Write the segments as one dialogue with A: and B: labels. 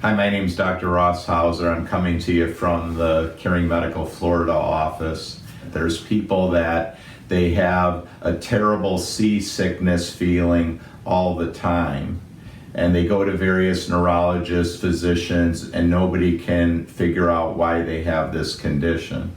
A: Hi, my name is Dr. Ross Hauser. I'm coming to you from the Caring Medical Florida office. There's people that they have a terrible seasickness feeling all the time. And they go to various neurologists, physicians, and nobody can figure out why they have this condition.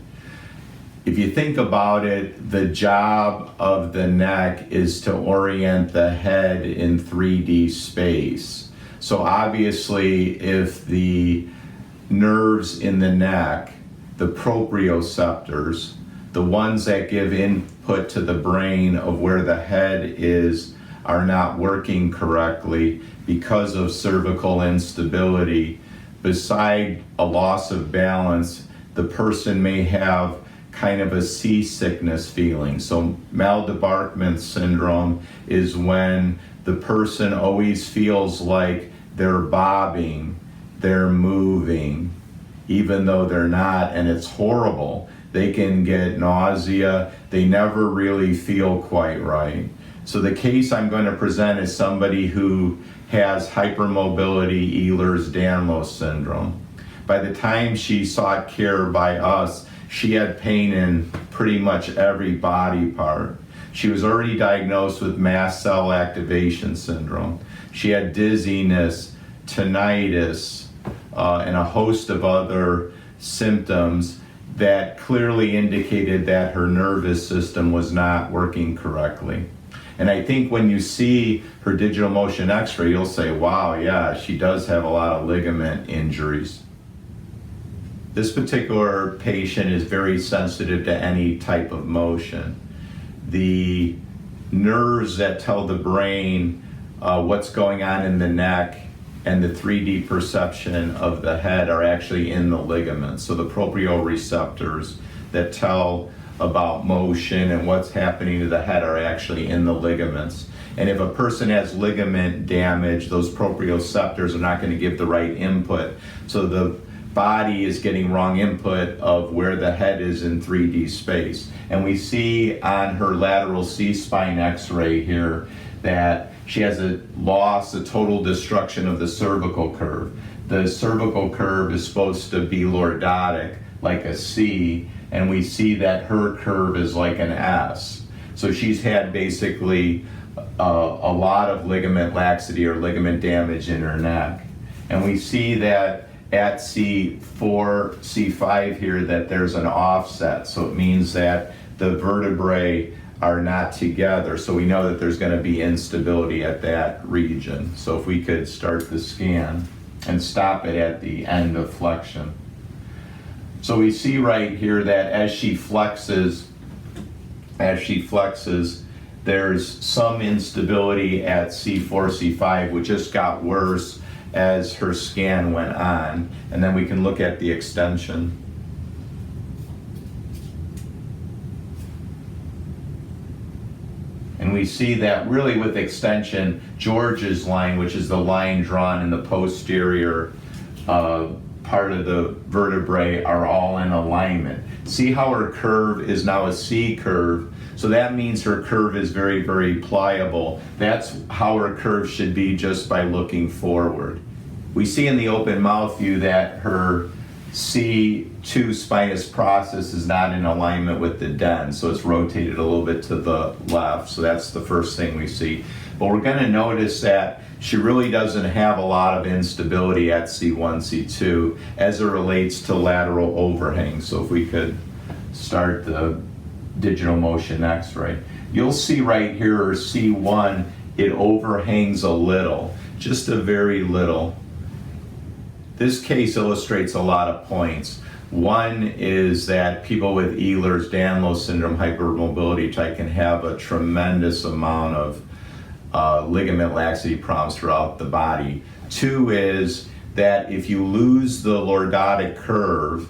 A: If you think about it, the job of the neck is to orient the head in 3D space. So obviously, if the nerves in the neck, the proprioceptors, the ones that give input to the brain of where the head is, are not working correctly because of cervical instability, beside a loss of balance, the person may have kind of a seasickness feeling. So mal-debarquement syndrome is when the person always feels like they're bobbing, they're moving, even though they're not, and it's horrible. They can get nausea, they never really feel quite right. So the case I'm going to present is somebody who has hypermobility Ehlers-Danlos syndrome. By the time she sought care by us, she had pain in pretty much every body part. She was already diagnosed with mast cell activation syndrome. She had dizziness, tinnitus, and a host of other symptoms that clearly indicated that her nervous system was not working correctly. And I think when you see her digital motion x-ray, you'll say, wow, yeah, she does have a lot of ligament injuries. This particular patient is very sensitive to any type of motion. The nerves that tell the brain what's going on in the neck and the 3D perception of the head are actually in the ligaments. So the proprioreceptors that tell about motion and what's happening to the head are actually in the ligaments. And if a person has ligament damage, those proprioceptors are not going to give the right input. So the body is getting wrong input of where the head is in 3D space. And we see on her lateral C-spine x-ray here that she has a total destruction of the cervical curve. The cervical curve is supposed to be lordotic, like a C, and we see that her curve is like an S. So she's had basically a lot of ligament laxity or ligament damage in her neck. And we see that at C4, C5 here, that there's an offset. So it means that the vertebrae are not together. So we know that there's going to be instability at that region. So if we could start the scan and stop it at the end of flexion. So we see right here that as she flexes, there's some instability at C4, C5, which just got worse as her scan went on. And then we can look at the extension. And we see that really with extension, George's line, which is the line drawn in the posterior part of the vertebrae, are all in alignment. See how her curve is now a C curve? So that means her curve is very, very pliable. That's how her curve should be just by looking forward. We see in the open mouth view that her C2 spinous process is not in alignment with the dens, so it's rotated a little bit to the left. So that's the first thing we see. But we're going to notice that she really doesn't have a lot of instability at C1, C2 as it relates to lateral overhang. So if we could start the digital motion x-ray, you'll see right here her C1, it overhangs a little, just a very little. This case illustrates a lot of points. One is that people with Ehlers-Danlos syndrome, hypermobility type, can have a tremendous amount of ligament laxity problems throughout the body. Two is that if you lose the lordotic curve,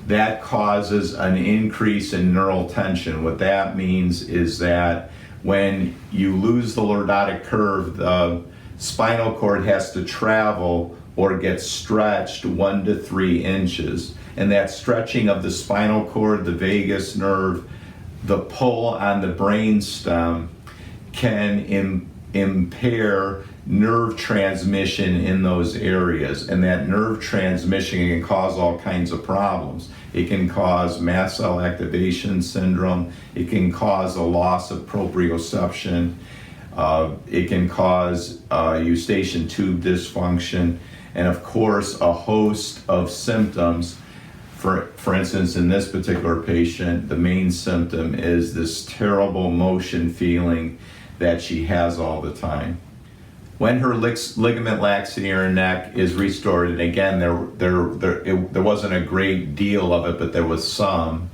A: that causes an increase in neural tension. What that means is that when you lose the lordotic curve, the spinal cord has to travel or get stretched 1 to 3 inches. And that stretching of the spinal cord, the vagus nerve, the pull on the brain stem can impair nerve transmission in those areas, and that nerve transmission can cause all kinds of problems. It can cause mast cell activation syndrome. It can cause a loss of proprioception. It can cause eustachian tube dysfunction, and of course a host of symptoms. For instance, in this particular patient, the main symptom is this terrible motion feeling that she has all the time. When her ligament laxity in her neck is restored, and again, there wasn't a great deal of it, but there was some,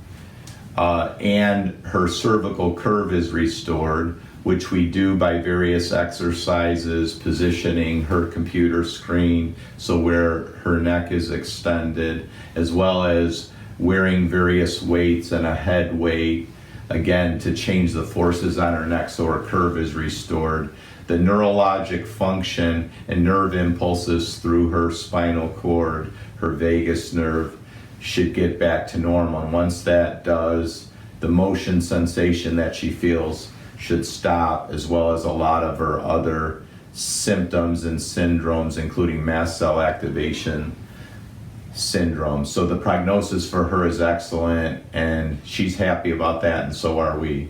A: and her cervical curve is restored, which we do by various exercises, positioning her computer screen so where her neck is extended, as well as wearing various weights and a head weight, again, to change the forces on her neck so her curve is restored. The neurologic function and nerve impulses through her spinal cord, her vagus nerve, should get back to normal. And once that does, the motion sensation that she feels should stop, as well as a lot of her other symptoms and syndromes, including mast cell activation syndrome. So the prognosis for her is excellent, and she's happy about that, and so are we.